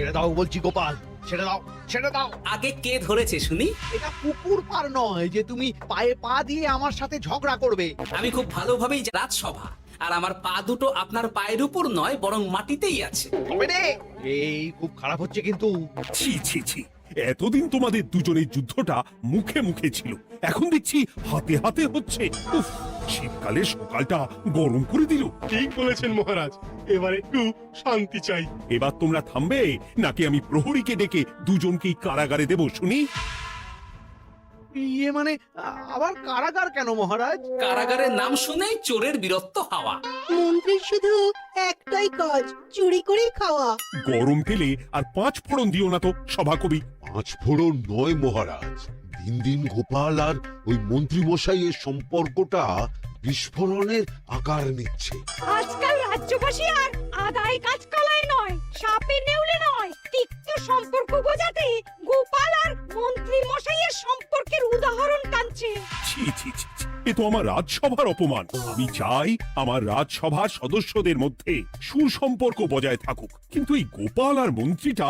ছেড়ে দাও বলছি গোপাল, ছেড়ে দাও, ছেড়ে দাও। আগে কে ধরেছে শুনি? এটা পুকুর পার নয় যে তুমি পায়ে পা দিয়ে আমার সাথে ঝগড়া করবে। আমি খুব ভালোভাবেই রাজসভা, আর আমার পা দুটো আপনার পায়ের উপর নয় বরং মাটিতেই আছে। তবে রে, এই খুব খারাপ হচ্ছে কিন্তু। ছি ছি ছি, এতদিন তোমাদের দুজনের যুদ্ধটা মুখে মুখে ছিল, এখন দেখছি হাতে হাতে হচ্ছে। উফ, শীতকালে সকালটা গরম করে দিল। ঠিক বলেছেন মহারাজ, এবার একটু শান্তি চাই। এবার তোমরা থামবে নাকি আমি প্রহরীকে ডেকে দুজনকেই কারাগারে দেব শুনি? ইয়ে মানে আবার কারাগার কেন মহারাজ? কারাগারের নাম শুনেই চোরের বীরত্ব হাওয়া। মন্ত্রীর শুধু একটাই কাজ, চুরি করে খাওয়া। গরম তেলে আর 5 ফোড়ন দিও না তো সভাকবি। 5 ফোড়ন নয় মহারাজ, দিন দিন গোপাল আর ওই মন্ত্রী মশাইয়ের সম্পর্কটা বিস্ফোরণের আকার নিচ্ছে। আজকাল রাজ্যবাসী আর আদায় কাজ কালায় নয়, সাপে নেউলে নয়, তিক্ত সম্পর্ক বোঝাতে গোপাল আর মন্ত্রী মশাইয়ের সম্পর্কের উদাহরণ টানছে। ছি ছি ছি ছি, এ তো আমার রাজসভার অপমান। আমি চাই আমার রাজসভার সদস্যদের মধ্যে সুসম্পর্ক বজায় থাকুক, কিন্তু এই গোপাল আর মন্ত্রীটা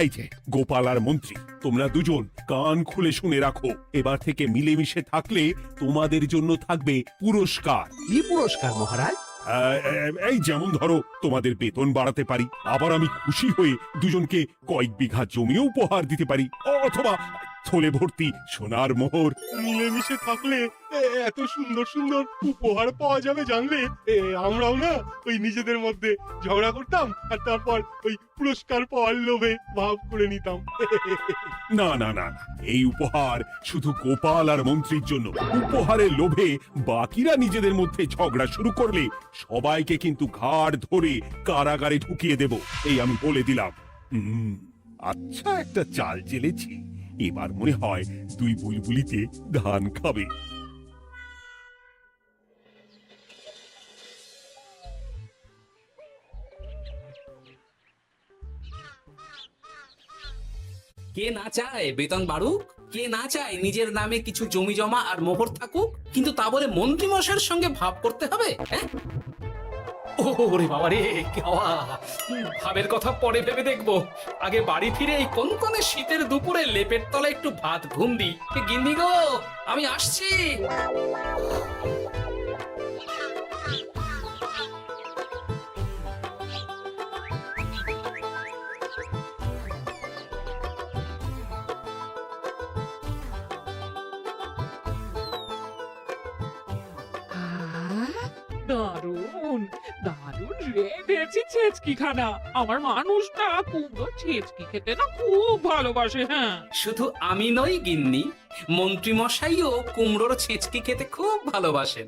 এই যে গোপাল আর মন্ত্রী, তোমরা দুজন কান খুলে শুনে রাখো, এবার থেকে মিলেমিশে থাকলে তোমাদের জন্য থাকবে পুরস্কার। কি পুরস্কার মহারাজ? এই যেমন ধরো, তোমাদের বেতন বাড়াতে পারি, আবার আমি খুশি হয়ে দুজনকে কয়েক বিঘা জমিও উপহার দিতে পারি, অথবা থলে ভর্তি সোনার মোহর। মিলেমিশে থাকলে এত সুন্দর সুন্দর উপহার পাওয়া যাবে জানলে আমরাও না ওই নিজেদের মধ্যে ঝগড়া করতাম আর তারপর ওই পুরস্কার পাওয়ার লোভে ভাব করে নিতাম। না না না না, এই উপহার শুধু গোপাল আর মন্ত্রীর জন্য। উপহারের লোভে বাকিরা নিজেদের মধ্যে ঝগড়া শুরু করলে সবাইকে কিন্তু ঘাড় ধরে কারাগারে ঢুকিয়ে দেব, এই আমি বলে দিলাম। আচ্ছা, একটা চাল চেলেছি, এবার মনে হয় দুই বুলবুলিতে ধান খাবে। কে না চায় বেতন বাড়ুক? কে না চায় নিজের নামে কিছু জমি জমা আর মোহর থাকুক? কিন্তু তা বলে মন্ত্রী মশাইয়ের সঙ্গে ভাব করতে হবে? হ্যাঁ, ওরে বাবা রে, কি হওয়া! ভাবের কথা পরে ভেবে দেখবো, আগে বাড়ি ফিরে এই কনকনে শীতের দুপুরে লেপের তলায় একটু ভাত ঘুম দিই। গিন্নি গো, আমি আসছি। দারুণ দারুণ রেঁধেছি ছেচকি খানা। আমার মানুষটা কুমড়ো ছেচকি খেতে না খুব ভালোবাসে। হ্যাঁ, শুধু আমি নই গিন্নি, মন্ত্রী মশাইও কুমড়োর ছেঁচকি খেতে খুব ভালোবাসেন।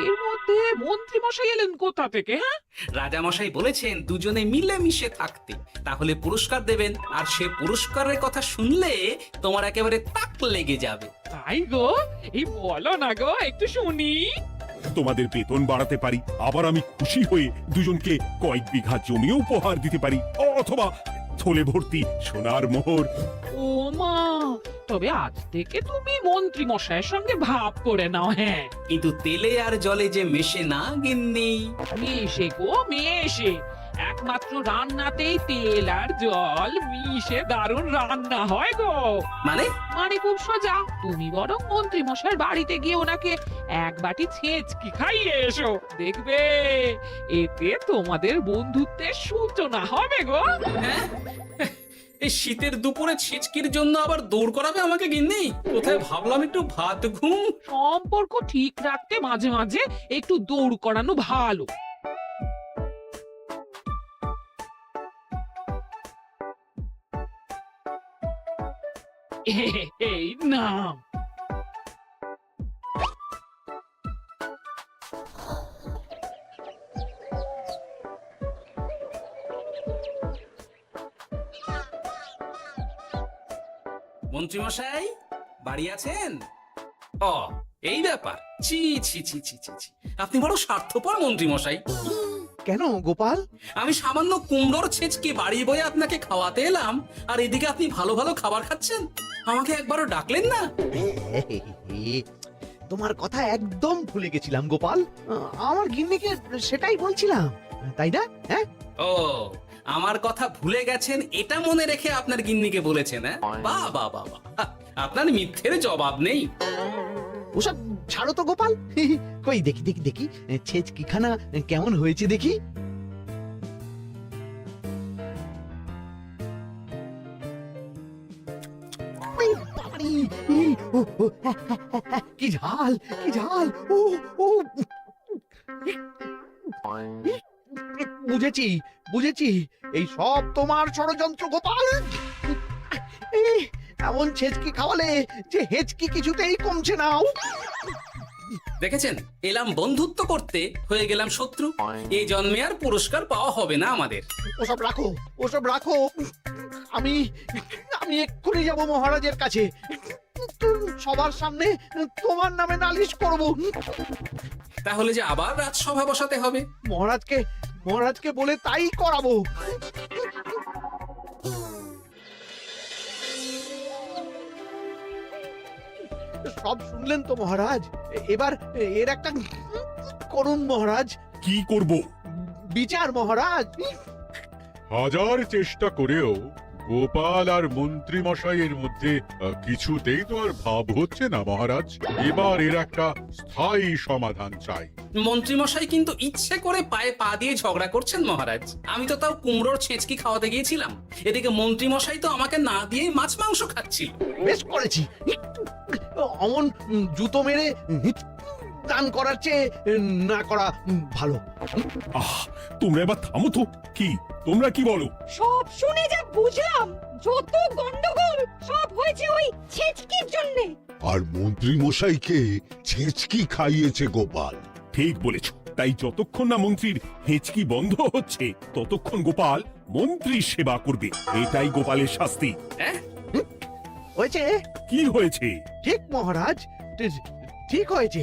এর মধ্যে মন্ত্রী মশাই এলেন কোথা থেকে? হ্যাঁ, রাজা মশাই বলেছেন দুজনে মিলেমিশে থাকতে, তাহলে পুরস্কার দেবেন, আর সে পুরস্কারের কথা শুনলে তোমার একেবারে তাক লেগে যাবে। তাই গো, এই বলো না গো, একটু শুনি। তোমাদের বেতন বাড়াতে পারি, আবার আমি খুশি হয়ে দুজনকে কয়েক বিঘা জমিও উপহার দিতে পারি, অথবা থলে ভর্তি সোনার মোহর। ও মা, তবে আজ থেকে তুমি মন্ত্রী মশাইয়ের সঙ্গে ভাব করে নাও। হ্যাঁ, কিন্তু তেলে আর জলে যে মেশে না গিন্নি। মেশে গো মেশে, একমাত্র রান্নাতেই তেল আর জল মিশে দারুণ রান্না হয় গো। মানে? মানে খুব সোজা, তুমি বরং মন্ত্রী মশাইয়ের বাড়িতে গিয়ে ওনাকে এক বাটি ছেচকি খাইয়ে এসো, দেখবে এতে তোমাদের বন্ধুত্বের সূচনা হবে গো। হ্যাঁ, এই শীতের দুপুরে ছিচকির জন্য আবার দৌড় করাবে আমাকে গিন্নি? কোথায় ভাবলাম একটু ভাত ঘুম। সম্পর্ক ঠিক রাখতে মাঝে মাঝে একটু দৌড় করানো ভালো। এই নাম। মন্ত্রী মশাই বাড়ি আছেন? ও, এই ব্যাপার। ছি ছি ছি ছি ছি ছি, আপনি বড় স্বার্থপর মন্ত্রী মশাই। কেন গোপাল? আমি সামান্য কুমড়োর ছেঁচকি বাড়ি বয়ে আপনাকে খাওয়াতে এলাম, আর এদিকে আপনি ভালো ভালো খাবার খাচ্ছেন, আমাকে একবারও ডাকলেন না। তোমার কথা একদম ভুলে গেছিলাম গোপাল। আমার গিন্নিকে সেটাই বলছিলাম, তাই না? হ্যাঁ, ও, আমার কথা ভুলে গেছেন এটা মনে রেখে আপনার গিন্নিকে বলেছেন, হ্যাঁ? বাহ বাহ বাহ বাহ। আপনার মিথ্যের জবাব নেই। ওসব ছাড়ো তো গোপাল। কই দেখি দেখি দেখি ছেচকিখানা কেমন হয়েছে দেখি। ওরে বাবারে, ও, ও, কি ঝাল কি ঝাল। ও ও বুঝেছি বুঝেছি, এই সব তোমার ষড়যন্ত্র গোপাল। এই, এমন ছেচকি খাওয়ালে যে হেঁচকি কিছুতেই কমছে না। দেখেছেন, এলাম বন্ধুত্ব করতে, হয়ে গেলাম শত্রু। এই জন্মে আর পুরস্কার পাওয়া হবে না আমাদের। ওসব রাখো ওসব রাখো, আমি আমি এক্ষুনি যাব মহারাজের কাছে, সবার সামনে তোমার নামে নালিশ করব। তাহলে যে আবার রাজসভা বসাতে হবে। মহারাজকে বলে তাই করাবো। সব শুনলেন তো মহারাজ, এবার এর একটা করুন মহারাজ, কি করব? বিচার মহারাজ। হাজার চেষ্টা করেও গোপাল আর মন্ত্রী মশাইয়ের মধ্যে কিছুতেই তো আর ভাব হচ্ছে না মহারাজ। এবার এর একটা স্থায়ী সমাধান চাই। মন্ত্রীমশাই কিন্তু ইচ্ছে করে পায়ে পা দিয়ে ঝগড়া করছেন মহারাজ। আমি তো তাও কুমড়োর ছেঁচকি খাওয়াতে গিয়েছিলাম, এদিকে মন্ত্রীমশাই তো আমাকে না দিয়েই মাছ মাংস খাচ্ছিল। বেশ করেছি, অমন জুতো মেরে দান করার চেয়ে না করা ভালো। আহ, তোমরা এবার থামো তো। কি তোমরা কি বলো? সব শুনে যা বুঝলাম, যত গন্ডগোল সব হয়েছে ওই ছেচকির জন্য। আর মন্ত্রী মশাইকে ছেচকি খাইয়েছে গোপাল। ঠিক বলেছ। তাই যতক্ষণ না মন্ত্রীর হেঁচকি বন্ধ হচ্ছে ততক্ষণ গোপাল মন্ত্রীর সেবা করবে। এটাই গোপালের শাস্তি। হ্যাঁ, হয়েছে? কি হয়েছে? ঠিক মহারাজ, ঠিক হয়েছে।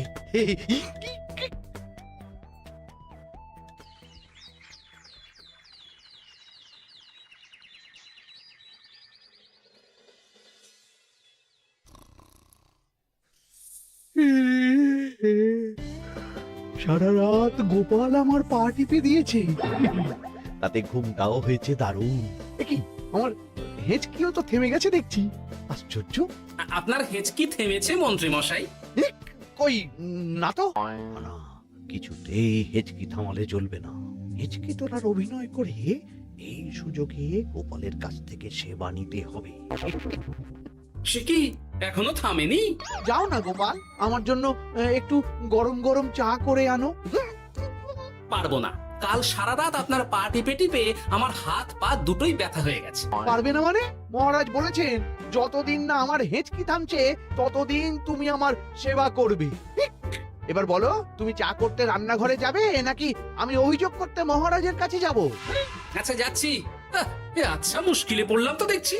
সারা রাত গোপাল আমার পা টিপে দিয়েছে, তাতে ঘুমটাও হয়েছে দারুণ। কি আমার হেঁচকিও তো থেমে গেছে দেখছি, আশ্চর্য। আপনার হেঁচকি থেমেছে মন্ত্রীমশাই? কই না তো। না, কিছুতেই হেঁচকি থামালে চলবে না। হেঁচকি তোলার অভিনয় করে এই সুযোগে গোপালের কাছ থেকে সেবা নিতে হবে। সে কি এখনো থামেনি? যাও না গোপাল, আমার জন্য একটু গরম গরম চা করে আনো। পারবো না, কাল সারা রাত আপনার পা টিপে টিপে আমার হাত পা দুটোই ব্যথা হয়ে গেছে। পারবে না মানে? মহারাজ বলেছেন যতদিন না আমার হেঁচকি থামছে ততদিন তুমি আমার সেবা করবে। এবার বলো, তুমি চা করতে রান্নাঘরে যাবে নাকি আমি অভিযোগ করতে মহারাজের কাছে যাব? আচ্ছা যাচ্ছি। আচ্ছা, মুশকিলে পড়লাম তো দেখছি।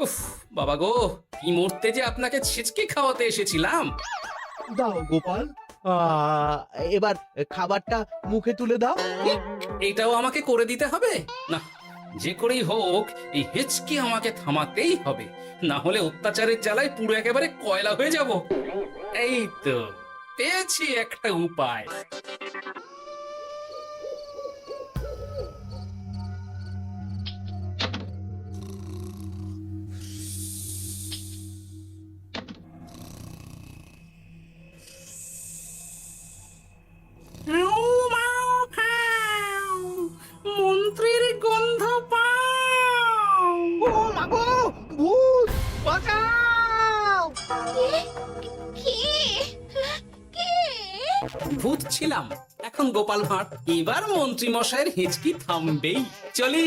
উফ বাবা গো, কি মরতে যে আপনাকে ছেচকে খাওয়াতে এসেছিলাম। দাও গোপাল, এবার খাবারটা মুখে তুলে দাও। এটাও আমাকে করে দিতে হবে? না, যে করেই হোক এই হেঁচকি আমাকে থামাতেই হবে, না হলে অত্যাচারের জ্বালায় পুরো একেবারে কয়লা হয়ে যাব। এই তো পেয়েছি একটা উপায়। মন্ত্রীর গন্ধ পাও। ও মাগো, ভূত বাঁচাও! ভূত ছিলাম, এখন গোপাল ভাঁড়। এবার মন্ত্রী মশাইয়ের হেঁচকি থামবেই। চলি।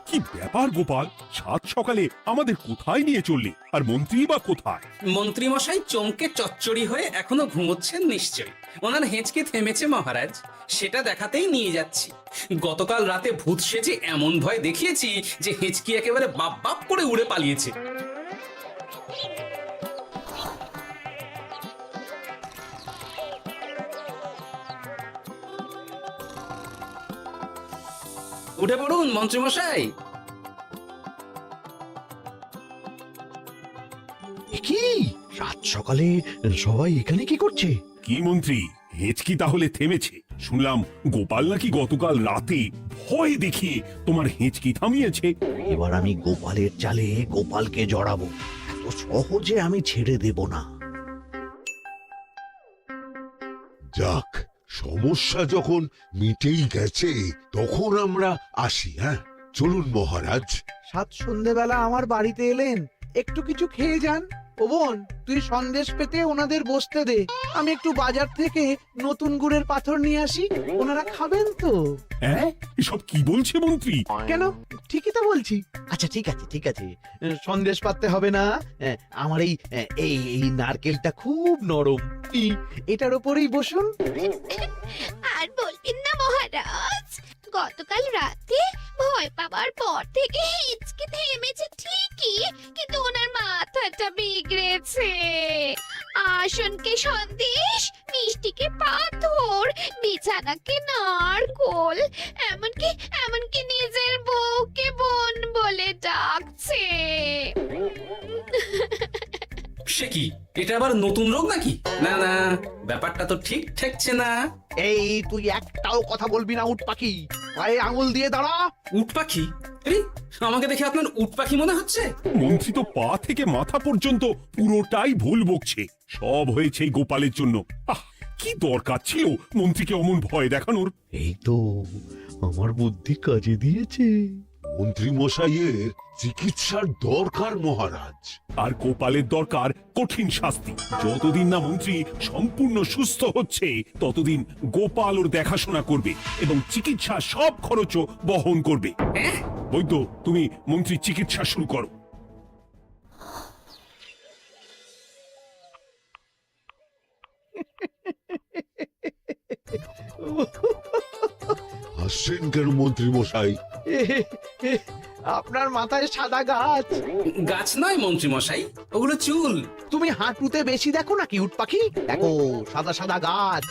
কি ব্যাপার গোপাল, সাত সকালে আমাদের কোথায় নিয়ে চললে, আর মন্ত্রী বা কোথায়? মন্ত্রী মশাই চমকে চচ্চড়ি হয়ে এখনো ঘুমোচ্ছেন নিশ্চয়ই। ওনার হেঁচকে থেমেছে মহারাজ, সেটা দেখাতেই নিয়ে যাচ্ছি। গতকাল রাতে ভূত সেজে এমন ভয় দেখিয়েছি যে হেঁচকি একেবারে বাপ বাপ করে উড়ে পালিয়েছে। উঠে পড়ুন মন্ত্রী মশাই। কি সাত সকালে সবাই এখানে কি করছে? কি মন্ত্রী, হেঁচকি তাহলে থেমেছে? শুনলাম গোপাল নাকি গতকাল রাতে ভয় দেখিয়ে তোমার হেঁচকি থামিয়েছে। এবার আমি গোপালের চালে গোপালকে জড়াবো, এত সহজে আমি ছেড়ে দেব না। যাক, সমস্যা যখন মিটেই গেছে তখন আমরা আসি। হ্যাঁ, চলুন মহারাজ। সাত সন্ধেবেলা আমার বাড়িতে এলেন, একটু কিছু খেয়ে যান। ও বোন, তুই সন্দেশ পেতে ওনাদের বসতে দে, আমি একটু বাজার থেকে নতুন গুড়ের পাথর নিয়ে আসি, ওনারা খাবেন তো? হ্যাঁ, এসব কি বলছে মন্ত্রী? কেন, ঠিকই তো বলছি। আচ্ছা ঠিক আছে ঠিক আছে, সন্দেশ পাততে হবে না। আমার এই এই এই নারকেলটা খুব নরম, এটার ওপরেই বসুন। আর বলবেন না মহারাজ, গতকাল রাতে ভয় পাবার পর থেকে হিচকি থেমেছে ঠিকই, কিন্তু ওনার মাথাটা বিগড়েছে। আসনকে সন্দেশ, মিষ্টিকে পাথর, বিছানাকে নারকোল, এমনকি নিজের বউকে বোন বলে ডাকছে। সে কি, এটা আবার নতুন রোগ নাকি? না না, ব্যাপারটা তো ঠিক ঠেকছে না। এই তুই একটাও কথা বলবি না, উট পাখি, পায়ে আঙুল দিয়ে দাঁড়া। উট পাখি? এই, আমাকে দেখে আপনার উট পাখি মনে হচ্ছে? মন্ত্রী তো পা থেকে মাথা পর্যন্ত পুরোটাই ভুল বকছে। সব হয়েছে এই গোপালের জন্য। আহ, কি দরকার ছিল মন্ত্রীকে অমন ভয় দেখানোর? এই তো আমার বুদ্ধি কাজে দিয়েছে। মন্ত্রী মশাইয়ের চিকিৎসার দরকার মহারাজ। আর গোপালের দরকার কঠিন শাস্তি। যতদিন না মন্ত্রী সম্পূর্ণ সুস্থ হচ্ছে ততদিন গোপাল ওর দেখাশোনা করবে এবং চিকিৎসা সব খরচও বহন করবে। বৈদ্য, তুমি মন্ত্রীর চিকিৎসা শুরু করো। হাসছেন কেন মন্ত্রী মশাই? আপনার মাথায় সাদা গাছ। গাছ নয় মন্ত্রী মশাই, ওগুলো চুল। তুমি হাঁটুতে বেশি দেখো নাকি উট পাখি? দেখো সাদা সাদা গাছ।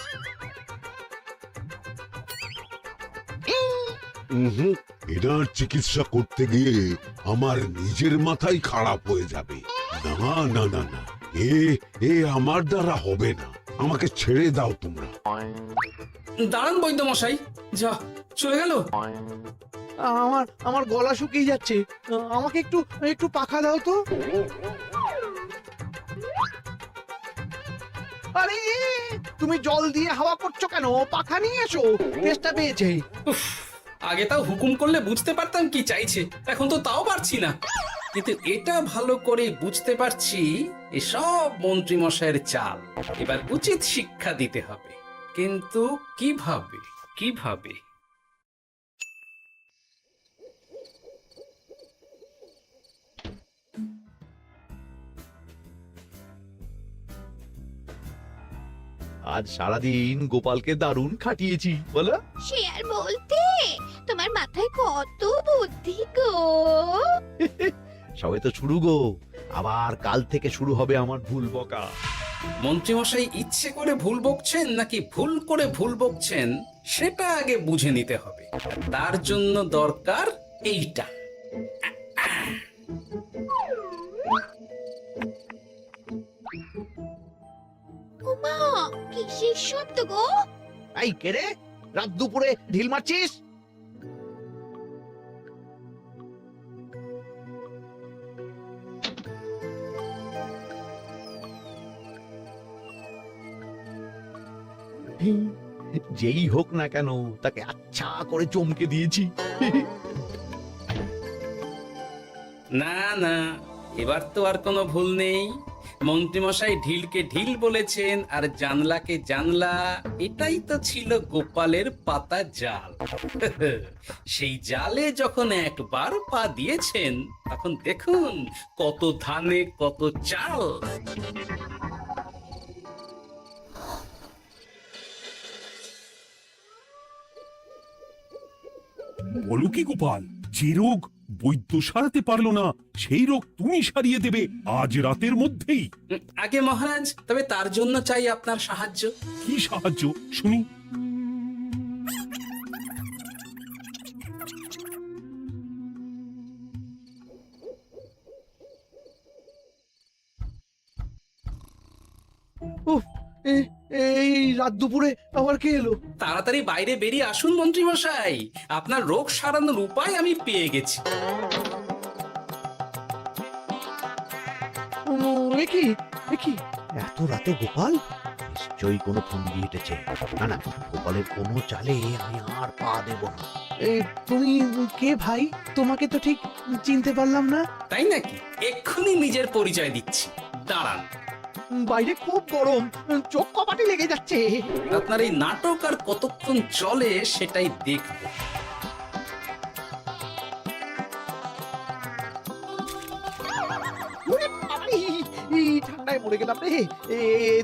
এনার চিকিৎসা করতে গিয়ে আমার নিজের মাথাই খারাপ হয়ে যাবে। না না না না, এ আমার দ্বারা হবে না। আমাকে ছেড়ে দাও তোমরা। দাঁড়ান বৈদ্য মশাই, যা চলে গেল। আমার গলা শুকিয়ে যাচ্ছে, আমাকে একটু একটু পাখা দাও তো। আরে তুমি জল দিয়ে হাওয়া করছো কেন? পাখা নিয়ে এসো, তেষ্টা পেয়েছে। উফ, আগে তাও হুকুম করলে বুঝতে পারতাম কি চাইছে, এখন তো তাও পারছি না। কিন্তু এটা ভালো করে বুঝতে পারছি এসব মন্ত্রী মশাইয়ের চাল। এবার উচিত শিক্ষা দিতে হবে, কিন্তু কিভাবে কিভাবে? আজ সারাদিন গোপালকে দারুণ খাটিয়েছি, বলো? সে আর বলতে, তোমার মাথায় কত বুদ্ধি গো। সবে তো শুরু গো, আবার কাল থেকে শুরু হবে আমার ভুল বকা। মন্ত্রী মশাই ইচ্ছে করে ভুল বকছেন নাকি ভুল করে ভুল বকছেন সেটা আগে বুঝে নিতে হবে। তার জন্য দরকার এইটা। উমা, কিসের শব্দ গো? এই কে রে, রাত দুপুরে ঢিল মারছিস? যেই হোক না কেন, তাকে আচ্ছা করে চমকে দিয়েছি। না না, এবার তো আর কোনো ভুল নেই। মন্ত্রীমশাই ঢিলকে ঢিল বলেছেন আর জানলাকে জানলা, এটাই তো ছিল গোপালের পাতা জাল। সেই জালে যখন একবার পা দিয়েছেন তখন দেখুন কত ধানে কত চাল। বলো কি গোপাল, যে রোগ বৈদ্য সারাতে পারলো না সেই রোগ তুমি সারিয়ে দেবে আজ রাতের মধ্যেই? আগে মহারাজ, তবে তার জন্য চাই আপনার সাহায্য। কি সাহায্য শুনি? উফ, এই রাত দুপুরে আবার কে এলো? তাড়াতাড়ি বাইরে বেরিয়ে আসুন মন্ত্রীমশাই, আপনার রোগ সারানোর উপায় আমি পেয়ে গেছি। কি এত রাতে গোপাল? নিশ্চয়ই কোনো ফন্দি এঁটেছে। না না, গোপালের কোনো চালে আমি আর পা দেব না। তুমি কে ভাই? তোমাকে তো ঠিক চিনতে পারলাম না। তাই নাকি? এক্ষুনি নিজের পরিচয় দিচ্ছি, দাঁড়ান। বাইরে খুব গরম, চোখ কপাটে লেগে যাচ্ছে। আপনার এই নাটক আর কতক্ষণ চলে সেটাই দেখব। ওরে বাবারে, এই ঠান্ডায় মরে গেলাম রে।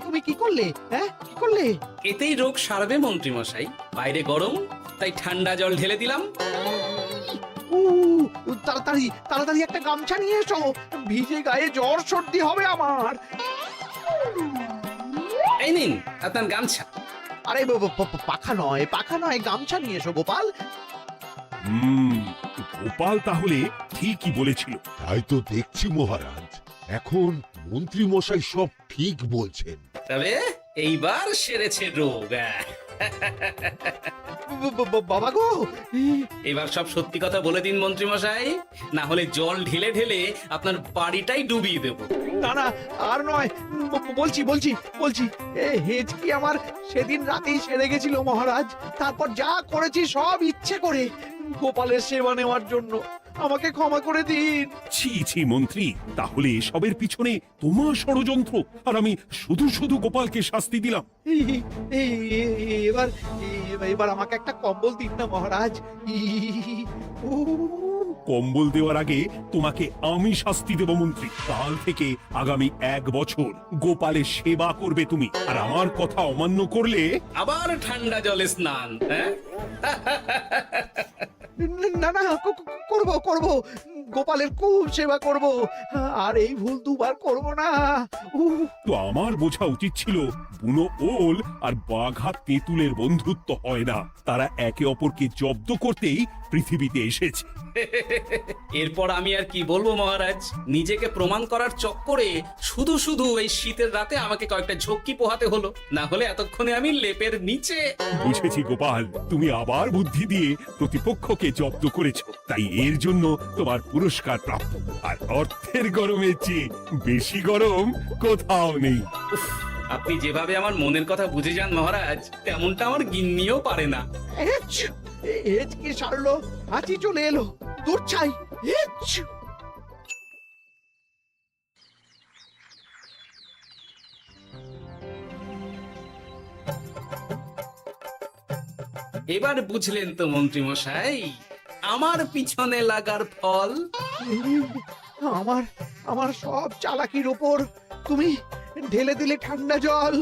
তুমি কি করলে? হ্যাঁ, কি করলে? এতেই রোগ সারবে মন্ত্রীমশাই। বাইরে গরম, তাই ঠান্ডা জল ঢেলে দিলাম। তাড়াতাড়ি তাড়াতাড়ি একটা গামছা নিয়ে এসো, ভিজে গায়ে জ্বর সর্দি হবে আমার। এই নিন আপনার গামছা। আরে পাখা নয়, গামছা নিয়ে এসো গোপাল। গোপাল তাহলে ঠিকই বলেছিল। তাই তো দেখছি মহারাজ, এখন মন্ত্রী মশাই সব ঠিক বলছেন। তবে এইবার সেরেছে রোগ। বাবা গো, এবার সব সত্যি কথা বলে দিন মন্ত্রীমশাই, না হলে জল ঢেলে ঢেলে আপনার বাড়িটাই ডুবিয়ে দেব। না না, আর নয়, বলছি হেঁচকি আমার সেদিন রাতেই সেরে গেছিল মহারাজ। তারপর যা করেছি সব ইচ্ছে করে, গোপালের সেবা নেওয়ার জন্য। আমাকে ক্ষমা করে দিন। ছি ছি মন্ত্রী, তাহলে এসবের পিছনে তোমার ষড়যন্ত্র, আর আমি শুধু শুধু গোপালকে শাস্তি দিলাম। এবার আমাকে একটা কম্বল দিন না মহারাজ। কম্বল দেওয়ার আগে তোমাকে আমি শাস্তি দেব মন্ত্রী। কাল থেকে আগামী 1 বছর গোপালের সেবা করবে তুমি, আর আমার কথা অমান্য করলে আবার ঠান্ডা জলে স্নান। হ্যাঁ, না না, করব, গোপালের খুব সেবা করব, আর এই ভুল দুবার করব না। তো আমার বোঝা উচিত ছিল বুনো ওল আর বাঘা তেঁতুলের বন্ধুত্ব হয় না, তারা একে অপরকে জব্দ করতেই পৃথিবীতে এসেছে। এরপর আমি আর কি বলবো মহারাজ, নিজেকে প্রমাণ করার চক্করে শুধু শুধু এই শীতের রাতে আমাকে কয়েকটা ঝক্কি পোহাতে হলো, না হলে এতক্ষণে আমি লেপের নিচে। বুঝেছি গোপাল, তুমি আবার বুদ্ধি দিয়ে প্রতিপক্ষকে জব্দ করেছো, তাই এর জন্য তোমার পুরস্কার প্রাপ্ত। আর অর্থের গরমের চেয়ে বেশি গরম কোথাও নেই। উফ, আপনি যেভাবে আমার মনের কথা বুঝে যান মহারাজ, তেমনটা আমার গিন্নিও পারে না। হেঁচকি সারলো, হাঁচি চলে এলো, দূর চাই। এবার বুঝলেন তো মন্ত্রীমশাই আমার পিছনে লাগার ফল? আমার সব চালাকির ওপর তুমি ঢেলে দিলে ঠান্ডা জল।